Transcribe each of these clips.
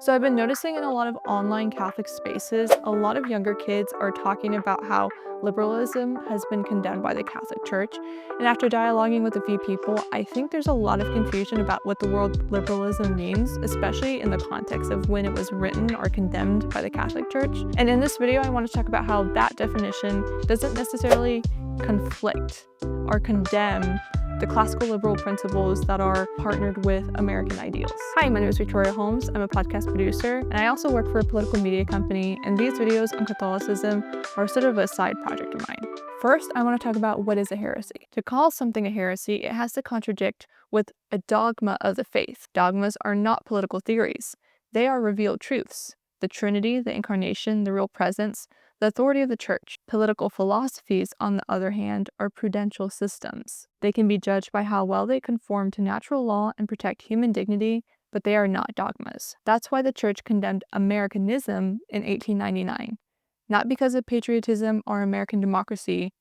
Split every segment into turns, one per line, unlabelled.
So I've been noticing in a lot of online Catholic spaces, a lot of younger kids are talking about how liberalism has been condemned by the Catholic Church. And after dialoguing with a few people, I think there's a lot of confusion about what the word liberalism means, especially in the context of when it was written or condemned by the Catholic Church. And in this video, I want to talk about how that definition doesn't necessarily conflict or condemn the classical liberal principles that are partnered with American ideals. Hi, my name is Victoria Holmes. I'm a podcast producer, and I also work for a political media company, and these videos on Catholicism are sort of a side project of mine. First, I want to talk about what is a heresy. To call something a heresy, it has to contradict with a dogma of the faith. Dogmas are not political theories. They are revealed truths. The Trinity, the Incarnation, the real presence, the authority of the Church. Political philosophies, on the other hand, are prudential systems. They can be judged by how well they conform to natural law and protect human dignity, but they are not dogmas. That's why the Church condemned Americanism in 1899. Not because of patriotism or American democracy,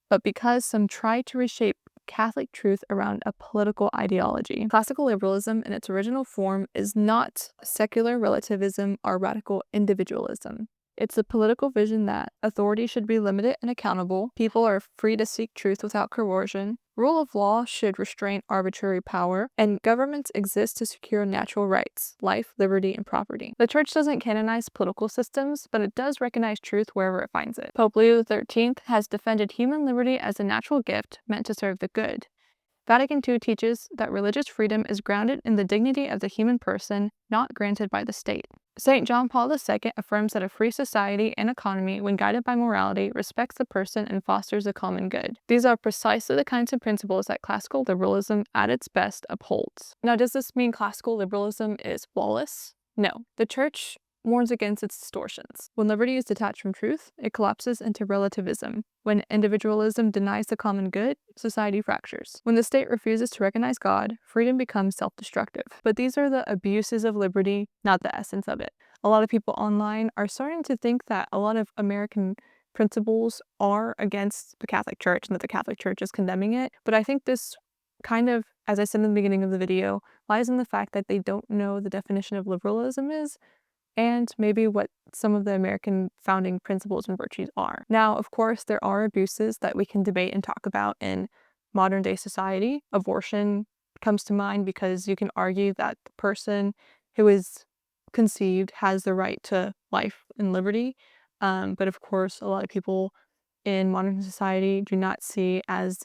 but because some tried to reshape Catholic truth around a political ideology. Classical liberalism in its original form is not secular relativism or radical individualism. It's a political vision that authority should be limited and accountable, people are free to seek truth without coercion, rule of law should restrain arbitrary power, and governments exist to secure natural rights, life, liberty, and property. The Church doesn't canonize political systems, but it does recognize truth wherever it finds it. Pope Leo XIII has defended human liberty as a natural gift meant to serve the good. Vatican II teaches that religious freedom is grounded in the dignity of the human person, not granted by the state. St. John Paul II affirms that a free society and economy, when guided by morality, respects the person and fosters the common good. These are precisely the kinds of principles that classical liberalism at its best upholds. Now, does this mean classical liberalism is flawless? No. The Church warns against its distortions. When liberty is detached from truth, it collapses into relativism. When individualism denies the common good, society fractures. When the state refuses to recognize God, freedom becomes self-destructive. But these are the abuses of liberty, not the essence of it. A lot of people online are starting to think that a lot of American principles are against the Catholic Church and that the Catholic Church is condemning it. But I think this kind of, as I said in the beginning of the video, lies in the fact that they don't know the definition of liberalism is, and maybe what some of the American founding principles and virtues are. Now, of course, there are abuses that we can debate and talk about in modern day society. Abortion comes to mind because you can argue that the person who is conceived has the right to life and liberty. But of course, a lot of people in modern society do not see as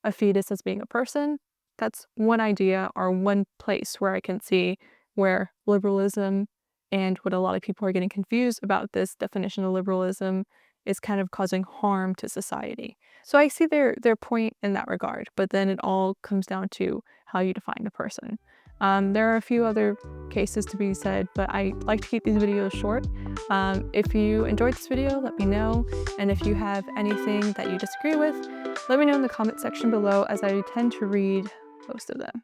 a fetus as being a person. That's one idea or one place where I can see where liberalism and what a lot of people are getting confused about this definition of liberalism is kind of causing harm to society. So I see their point in that regard, but then it all comes down to how you define the person. There are a few other cases to be said, but I like to keep these videos short. If you enjoyed this video, let me know. And if you have anything that you disagree with, let me know in the comment section below, as I tend to read most of them.